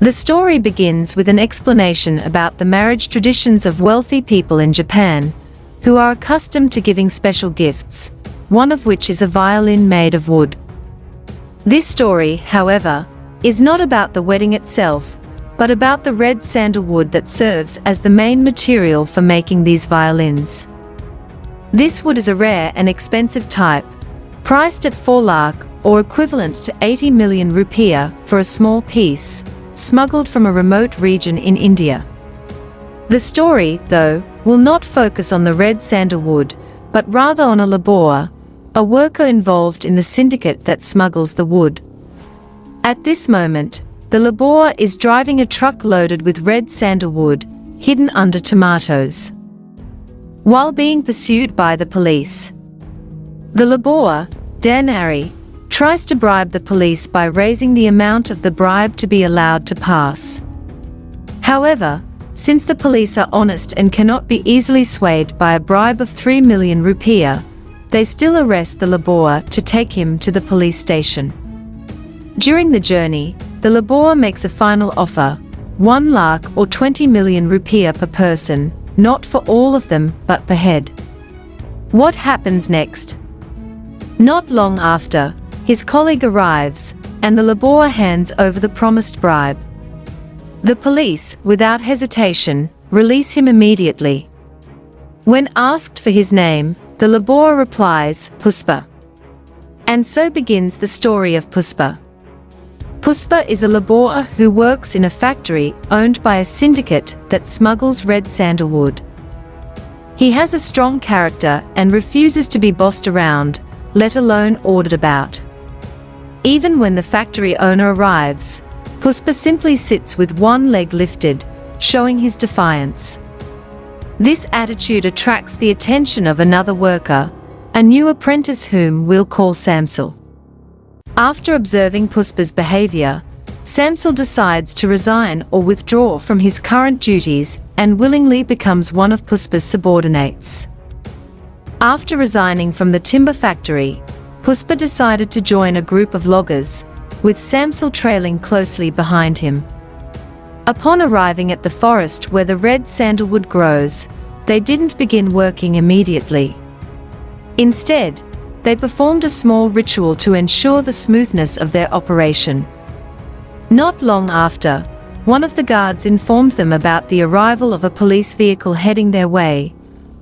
The story begins with an explanation about the marriage traditions of wealthy people in Japan, who are accustomed to giving special gifts, one of which is a violin made of wood. This story, however, is not about the wedding itself, but about the red sandalwood that serves as the main material for making these violins. This wood is a rare and expensive type, priced at 4 lakh, or equivalent to 80 million rupiah, for a small piece, smuggled from a remote region in India. The story, though, will not focus on the red sandalwood, but rather on a labor, a worker involved in the syndicate that smuggles the wood. At this moment, the labor is driving a truck loaded with red sandalwood, hidden under tomatoes, while being pursued by the police. The labor, Danari, tries to bribe the police by raising the amount of the bribe to be allowed to pass. However, since the police are honest and cannot be easily swayed by a bribe of 3 million rupiah, they still arrest the labor to take him to the police station. During the journey, the labor makes a final offer, 1 lakh or 20 million rupiah per person, not for all of them, but per head. What happens next? Not long after, his colleague arrives, and the labor hands over the promised bribe. The police, without hesitation, release him immediately. When asked for his name, the labor replies, Puspa. And so begins the story of Puspa. Puspa is a laborer who works in a factory owned by a syndicate that smuggles red sandalwood. He has a strong character and refuses to be bossed around, let alone ordered about. Even when the factory owner arrives, Puspa simply sits with one leg lifted, showing his defiance. This attitude attracts the attention of another worker, a new apprentice whom we'll call Samsul. After observing Puspa's behavior, Samsul decides to resign or withdraw from his current duties and willingly becomes one of Puspa's subordinates. After resigning from the timber factory, Puspa decided to join a group of loggers, with Samsul trailing closely behind him. Upon arriving at the forest where the red sandalwood grows, they didn't begin working immediately. Instead, they performed a small ritual to ensure the smoothness of their operation. Not long after, one of the guards informed them about the arrival of a police vehicle heading their way.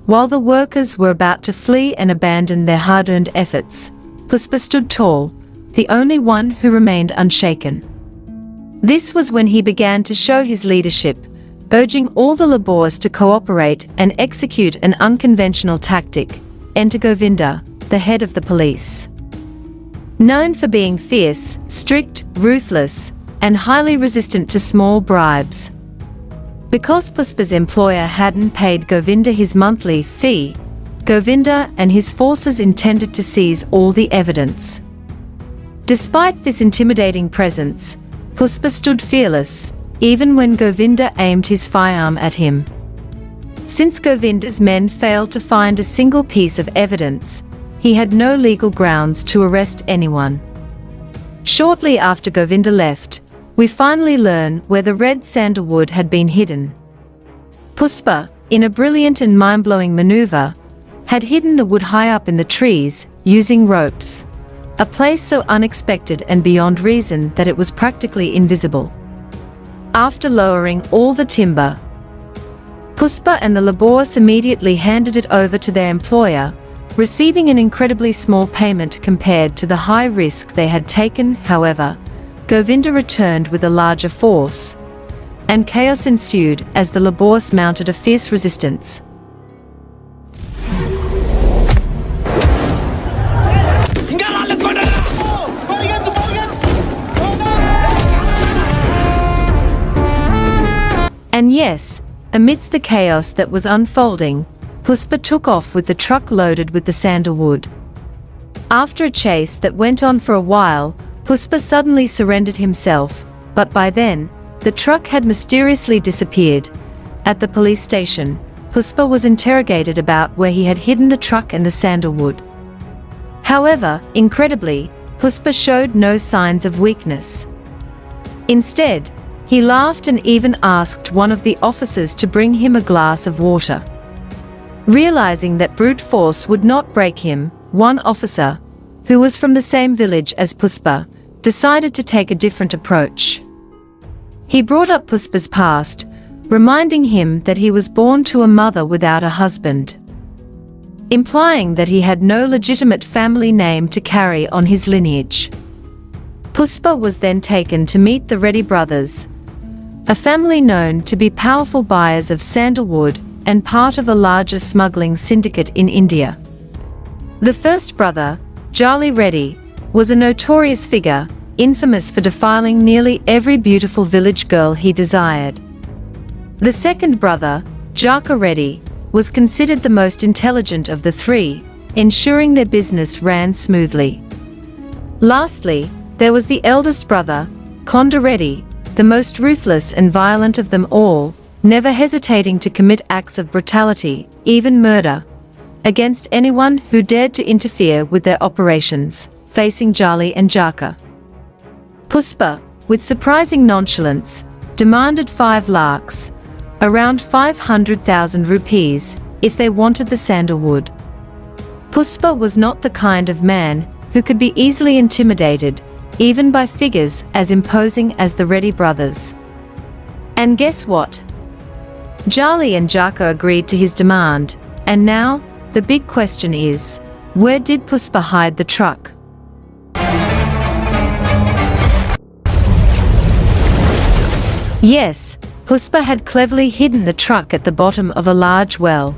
While the workers were about to flee and abandon their hard-earned efforts, Puspa stood tall, the only one who remained unshaken. This was when he began to show his leadership, urging all the laborers to cooperate and execute an unconventional tactic. Enter Govinda, the head of the police. Known for being fierce, strict, ruthless, and highly resistant to small bribes. Because Puspa's employer hadn't paid Govinda his monthly fee, Govinda and his forces intended to seize all the evidence. Despite this intimidating presence, Puspa stood fearless, even when Govinda aimed his firearm at him. Since Govinda's men failed to find a single piece of evidence, he had no legal grounds to arrest anyone. Shortly after Govinda left, we finally learn where the red sandalwood had been hidden. Puspa, in a brilliant and mind-blowing maneuver, had hidden the wood high up in the trees, using ropes. A place so unexpected and beyond reason that it was practically invisible. After lowering all the timber, Puspa and the laborers immediately handed it over to their employer, receiving an incredibly small payment compared to the high risk they had taken. However, Govinda returned with a larger force, and chaos ensued as the laborers mounted a fierce resistance. And yes, amidst the chaos that was unfolding, Puspa took off with the truck loaded with the sandalwood. After a chase that went on for a while, Puspa suddenly surrendered himself, but by then, the truck had mysteriously disappeared. At the police station, Puspa was interrogated about where he had hidden the truck and the sandalwood. However, incredibly, Puspa showed no signs of weakness. Instead, He laughed and even asked one of the officers to bring him a glass of water. Realizing that brute force would not break him, one officer, who was from the same village as Puspa, decided to take a different approach. He brought up Puspa's past, reminding him that he was born to a mother without a husband, implying that he had no legitimate family name to carry on his lineage. Puspa was then taken to meet the Reddy brothers, a family known to be powerful buyers of sandalwood and part of a larger smuggling syndicate in India. The first brother, Jali Reddy, was a notorious figure, infamous for defiling nearly every beautiful village girl he desired. The second brother, Jaka Reddy, was considered the most intelligent of the three, ensuring their business ran smoothly. Lastly, there was the eldest brother, Konda Reddy, the most ruthless and violent of them all, never hesitating to commit acts of brutality, even murder, against anyone who dared to interfere with their operations, facing Jali and Jaka. Puspa, with surprising nonchalance, demanded 5 lakhs, around 500,000 rupees, if they wanted the sandalwood. Puspa was not the kind of man who could be easily intimidated, even by figures as imposing as the Reddy brothers. And guess what? Jali and Jaka agreed to his demand, and now, the big question is, where did Puspa hide the truck? Yes, Puspa had cleverly hidden the truck at the bottom of a large well.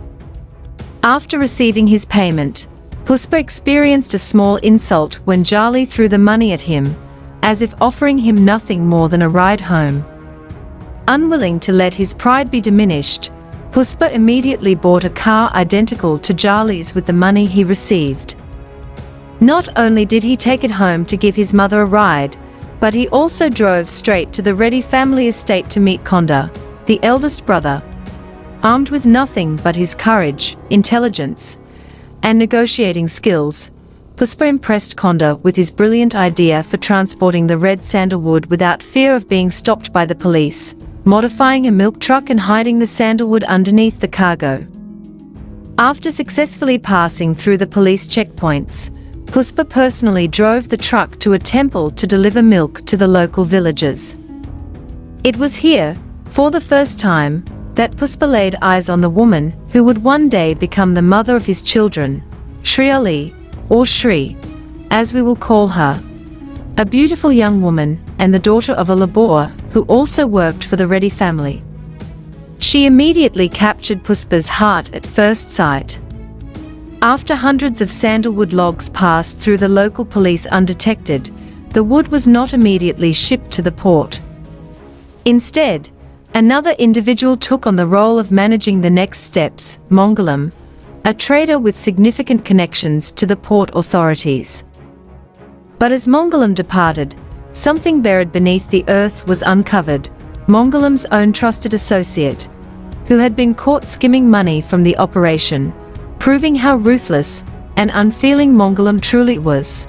After receiving his payment, Puspa experienced a small insult when Jali threw the money at him, as if offering him nothing more than a ride home. Unwilling to let his pride be diminished, Puspa immediately bought a car identical to Jali's with the money he received. Not only did he take it home to give his mother a ride, but he also drove straight to the Reddy family estate to meet Konda, the eldest brother. Armed with nothing but his courage, intelligence, and negotiating skills, Puspa impressed Konda with his brilliant idea for transporting the red sandalwood without fear of being stopped by the police, modifying a milk truck and hiding the sandalwood underneath the cargo. After successfully passing through the police checkpoints, Puspa personally drove the truck to a temple to deliver milk to the local villagers. It was here, for the first time, that Puspa laid eyes on the woman who would one day become the mother of his children, Shriyali, or Shri, as we will call her, a beautiful young woman and the daughter of a laborer who also worked for the Reddy family. She immediately captured Puspa's heart at first sight. After hundreds of sandalwood logs passed through the local police undetected, the wood was not immediately shipped to the port. Instead, another individual took on the role of managing the next steps, Mangalam, a trader with significant connections to the port authorities. But as Mangalam departed, something buried beneath the earth was uncovered, Mangalam's own trusted associate, who had been caught skimming money from the operation, proving how ruthless and unfeeling Mangalam truly was.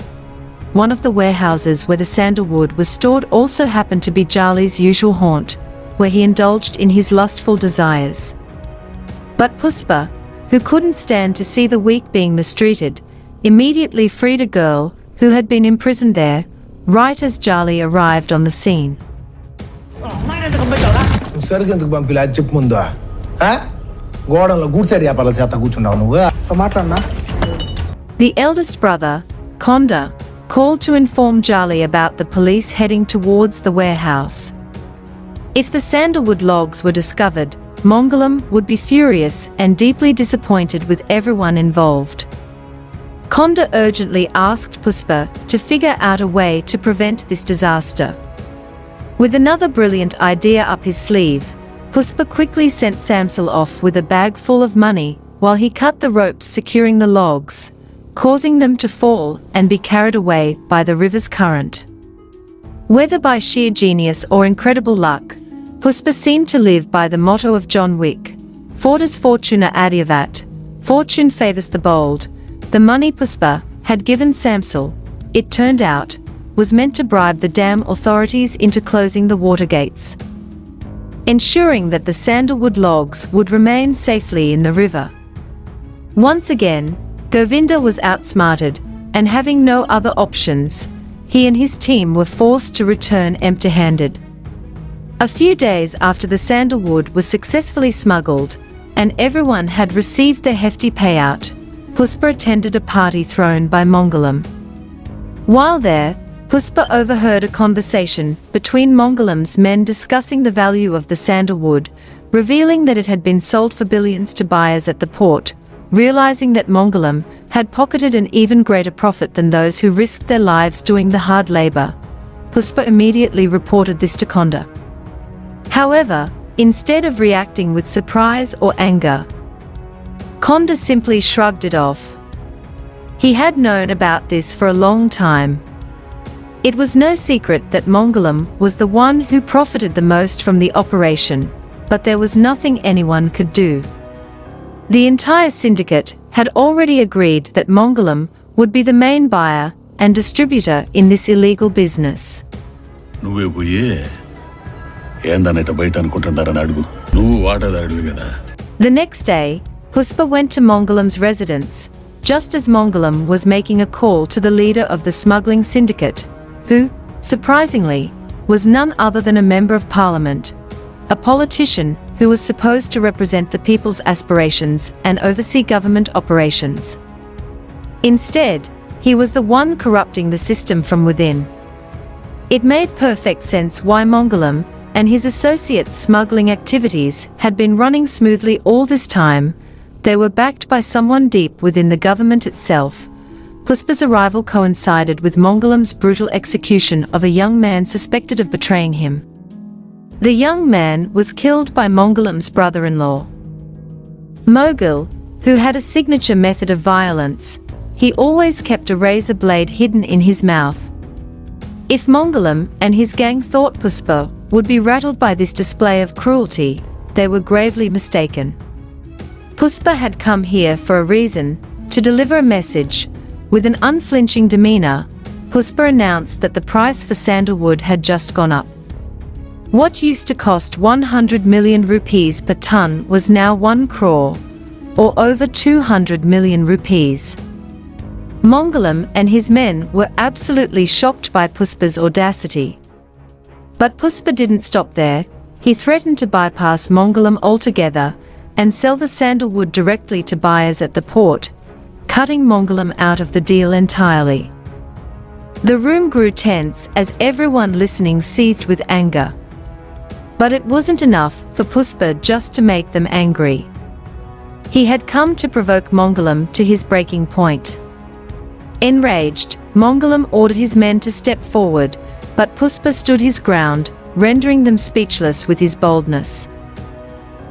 One of the warehouses where the sandalwood was stored also happened to be Jali's usual haunt, where he indulged in his lustful desires. But Puspa, who couldn't stand to see the weak being mistreated, immediately freed a girl who had been imprisoned there, right as Jali arrived on the scene. The eldest brother, Konda, called to inform Jali about the police heading towards the warehouse. If the sandalwood logs were discovered, Mangalam would be furious and deeply disappointed with everyone involved. Konda urgently asked Puspa to figure out a way to prevent this disaster. With another brilliant idea up his sleeve, Puspa quickly sent Samsel off with a bag full of money while he cut the ropes securing the logs, causing them to fall and be carried away by the river's current. Whether by sheer genius or incredible luck, Puspa seemed to live by the motto of John Wick, Fortis fortuna adiavat, fortune favors the bold. The money Puspa had given Samsel, it turned out, was meant to bribe the dam authorities into closing the water gates, ensuring that the sandalwood logs would remain safely in the river. Once again, Govinda was outsmarted, and having no other options, he and his team were forced to return empty-handed. A few days after the sandalwood was successfully smuggled, and everyone had received their hefty payout, Puspa attended a party thrown by Mangalam. While there, Puspa overheard a conversation between Mangalam's men discussing the value of the sandalwood, revealing that it had been sold for billions to buyers at the port. Realizing that Mangalam had pocketed an even greater profit than those who risked their lives doing the hard labor, Puspa immediately reported this to Konda. However, instead of reacting with surprise or anger, Konda simply shrugged it off. He had known about this for a long time. It was no secret that Mangalam was the one who profited the most from the operation, but there was nothing anyone could do. The entire syndicate had already agreed that Mangalam would be the main buyer and distributor in this illegal business. The next day, Puspa went to Mangalam's residence, just as Mangalam was making a call to the leader of the smuggling syndicate, who, surprisingly, was none other than a member of parliament, a politician who was supposed to represent the people's aspirations and oversee government operations. Instead, he was the one corrupting the system from within. It made perfect sense why Mangalam and his associates' smuggling activities had been running smoothly all this time. They were backed by someone deep within the government itself. Puspa's arrival coincided with Mangalam's brutal execution of a young man suspected of betraying him. The young man was killed by Mangalam's brother-in-law, Mogul, who had a signature method of violence. He always kept a razor blade hidden in his mouth. If Mangalam and his gang thought Puspa would be rattled by this display of cruelty, they were gravely mistaken. Puspa had come here for a reason, to deliver a message. With an unflinching demeanor, Puspa announced that the price for sandalwood had just gone up. What used to cost 100 million rupees per ton was now 1 crore, or over 200 million rupees. Mangalam and his men were absolutely shocked by Puspa's audacity. But Puspa didn't stop there. He threatened to bypass Mangalam altogether and sell the sandalwood directly to buyers at the port, cutting Mangalam out of the deal entirely. The room grew tense as everyone listening seethed with anger. But it wasn't enough for Puspa just to make them angry. He had come to provoke Mangalam to his breaking point. Enraged, Mangalam ordered his men to step forward, but Puspa stood his ground, rendering them speechless with his boldness.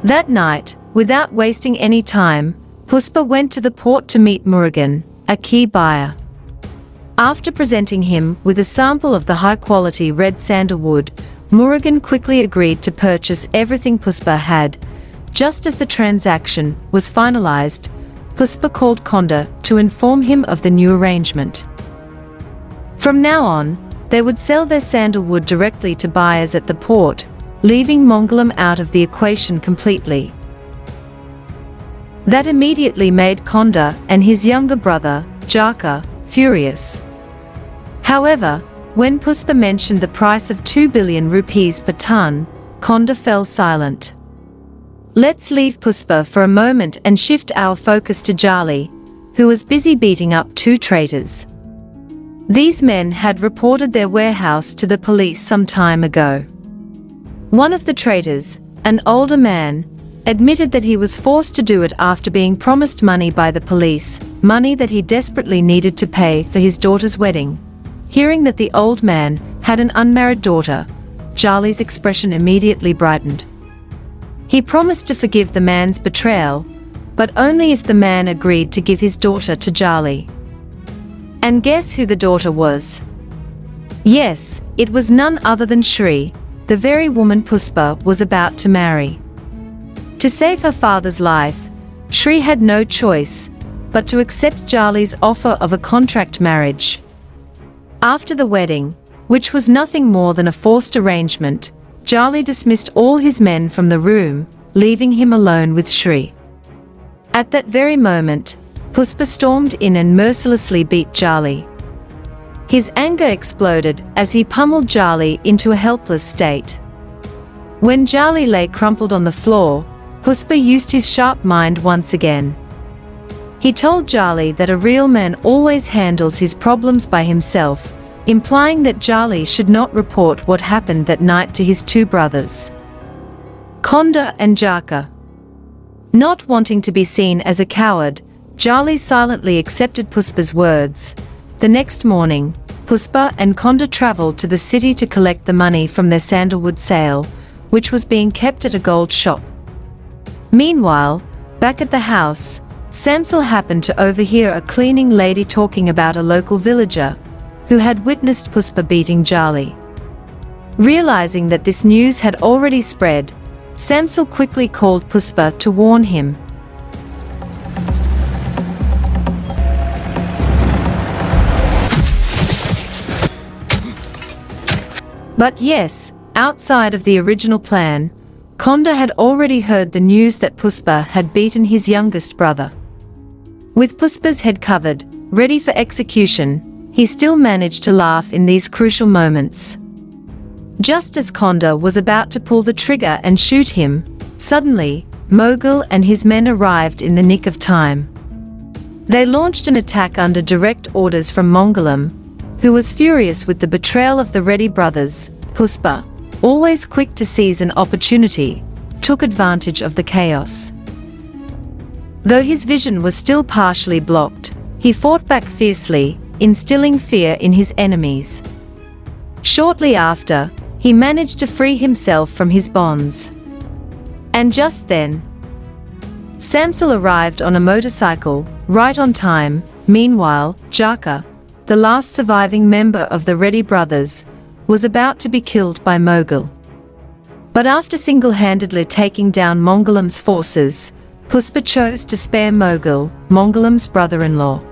That night, without wasting any time, Puspa went to the port to meet Murugan, a key buyer. After presenting him with a sample of the high-quality red sandalwood, Murugan quickly agreed to purchase everything Puspa had. Just as the transaction was finalized, Puspa called Konda to inform him of the new arrangement. From now on, they would sell their sandalwood directly to buyers at the port, leaving Mangalam out of the equation completely. That immediately made Konda and his younger brother, Jaka, furious. However, when Puspa mentioned the price of 2 billion rupees per ton, Konda fell silent. Let's leave Puspa for a moment and shift our focus to Jali, who was busy beating up 2 traitors. These men had reported their warehouse to the police some time ago. One of the traitors, an older man, admitted that he was forced to do it after being promised money by the police, money that he desperately needed to pay for his daughter's wedding. Hearing that the old man had an unmarried daughter, Jali's expression immediately brightened. He promised to forgive the man's betrayal, but only if the man agreed to give his daughter to Jali. And guess who the daughter was? Yes, it was none other than Shri, the very woman Puspa was about to marry. To save her father's life, Shri had no choice but to accept Jali's offer of a contract marriage. After the wedding, which was nothing more than a forced arrangement, Jali dismissed all his men from the room, leaving him alone with Shri. At that very moment, Puspa stormed in and mercilessly beat Jali. His anger exploded as he pummeled Jali into a helpless state. When Jali lay crumpled on the floor, Puspa used his sharp mind once again. He told Jali that a real man always handles his problems by himself, implying that Jali should not report what happened that night to his two brothers, Konda and Jaka. Not wanting to be seen as a coward, Jali silently accepted Puspa's words. The next morning, Puspa and Konda traveled to the city to collect the money from their sandalwood sale, which was being kept at a gold shop. Meanwhile, back at the house, Samsil happened to overhear a cleaning lady talking about a local villager who had witnessed Puspa beating Jali. Realizing that this news had already spread, Samsil quickly called Puspa to warn him. But yes, outside of the original plan, Konda had already heard the news that Puspa had beaten his youngest brother. With Puspa's head covered, ready for execution, he still managed to laugh in these crucial moments. Just as Konda was about to pull the trigger and shoot him, suddenly, Mogul and his men arrived in the nick of time. They launched an attack under direct orders from Mongolam, who was furious with the betrayal of the Reddy brothers. Puspa, always quick to seize an opportunity, took advantage of the chaos. Though his vision was still partially blocked, he fought back fiercely, instilling fear in his enemies. Shortly after, he managed to free himself from his bonds. And just then, Samsil arrived on a motorcycle, right on time. Meanwhile, Jaka, the last surviving member of the Reddy brothers, was about to be killed by Mogul. But after single-handedly taking down Mongolam's forces, Puspa chose to spare Mogul, Mongolam's brother-in-law.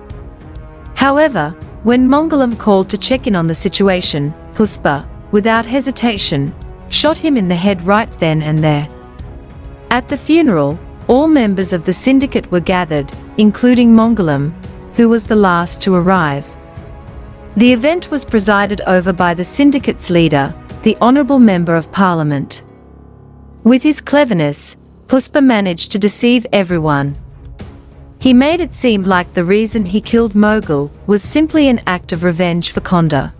However, when Mongolam called to check in on the situation, Puspa, without hesitation, shot him in the head right then and there. At the funeral, all members of the syndicate were gathered, including Mongolam, who was the last to arrive. The event was presided over by the syndicate's leader, the Honourable Member of Parliament. With his cleverness, Puspa managed to deceive everyone. He made it seem like the reason he killed Mogul was simply an act of revenge for Konda,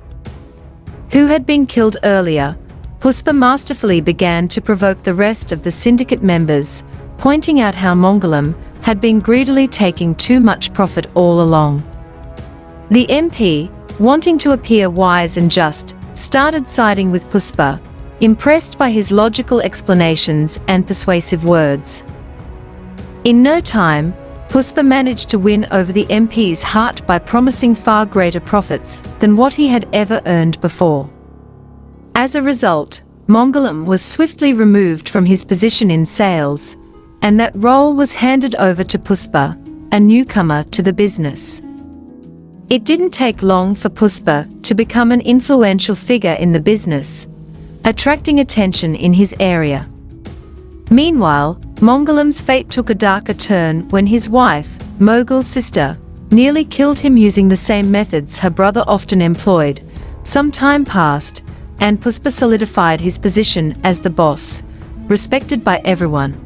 who had been killed earlier. Puspa masterfully began to provoke the rest of the syndicate members, pointing out how Mongolam had been greedily taking too much profit all along. The MP, wanting to appear wise and just, started siding with Puspa, impressed by his logical explanations and persuasive words. In no time, Puspa managed to win over the MP's heart by promising far greater profits than what he had ever earned before. As a result, Mongolam was swiftly removed from his position in sales, and that role was handed over to Puspa, a newcomer to the business. It didn't take long for Puspa to become an influential figure in the business, attracting attention in his area. Meanwhile, Mongolam's fate took a darker turn when his wife, Mogul's sister, nearly killed him using the same methods her brother often employed. Some time passed, and Puspa solidified his position as the boss, respected by everyone.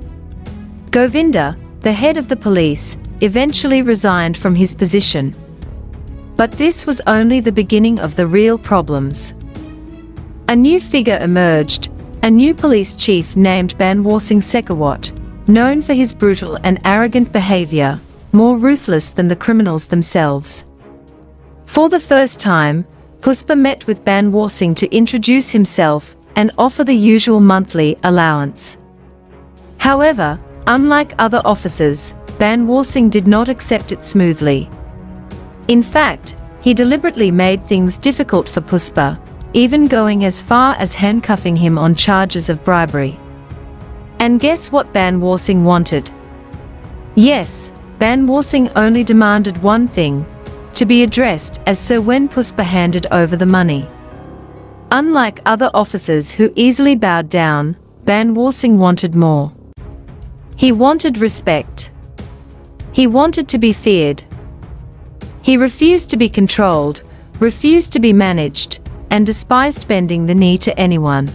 Govinda, the head of the police, eventually resigned from his position. But this was only the beginning of the real problems. A new figure emerged, a new police chief named Banwar Singh Sekawat, known for his brutal and arrogant behavior, more ruthless than the criminals themselves. For the first time, Puspa met with Banwar Singh to introduce himself and offer the usual monthly allowance. However, unlike other officers, Banwar Singh did not accept it smoothly. In fact, he deliberately made things difficult for Puspa, even going as far as handcuffing him on charges of bribery. And guess what Banwar Singh wanted? Yes, Banwar Singh only demanded one thing: to be addressed as Sir when Puspa handed over the money. Unlike other officers who easily bowed down, Ban Warsing wanted more. He wanted respect. He wanted to be feared. He refused to be controlled, refused to be managed, and despised bending the knee to anyone.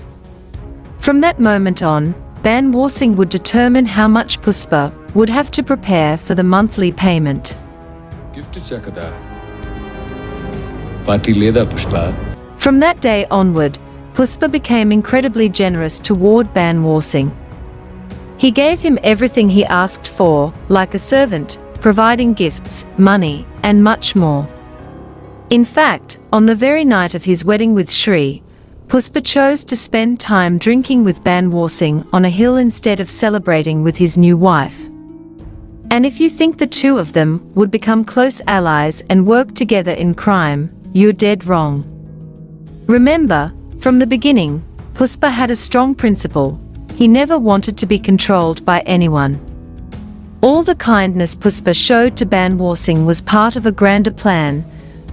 From that moment on, Ban Warsing would determine how much Puspa would have to prepare for the monthly payment. From that day onward, Puspa became incredibly generous toward Ban Warsing. He gave him everything he asked for, like a servant, providing gifts, money, and much more. In fact, on the very night of his wedding with Shri, Puspa chose to spend time drinking with Ban Warsing on a hill instead of celebrating with his new wife. And if you think the two of them would become close allies and work together in crime, you're dead wrong. Remember, from the beginning, Puspa had a strong principle. He never wanted to be controlled by anyone. All the kindness Puspa showed to Ban Warsing was part of a grander plan,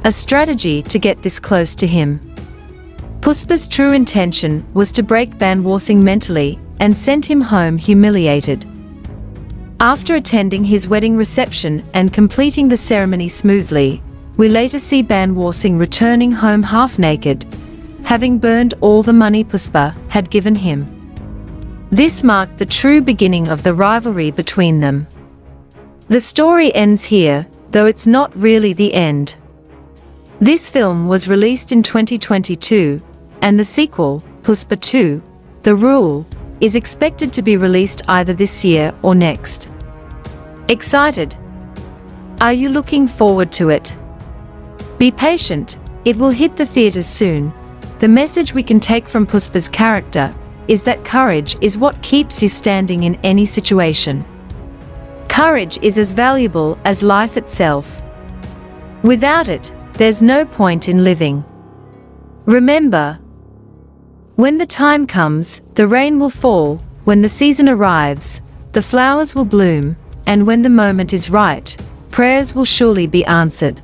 a strategy to get this close to him. Puspa's true intention was to break Ban Warsing mentally and send him home humiliated. After attending his wedding reception and completing the ceremony smoothly, we later see Ban Warsing returning home half-naked, having burned all the money Puspa had given him. This marked the true beginning of the rivalry between them. The story ends here, though it's not really the end. This film was released in 2022, and the sequel, Puspa 2, The Rule, is expected to be released either this year or next. Excited? Are you looking forward to it? Be patient, it will hit the theaters soon. The message we can take from Puspa's character is that courage is what keeps you standing in any situation. Courage is as valuable as life itself. Without it, there's no point in living. Remember, when the time comes, the rain will fall, when the season arrives, the flowers will bloom, and when the moment is right, prayers will surely be answered.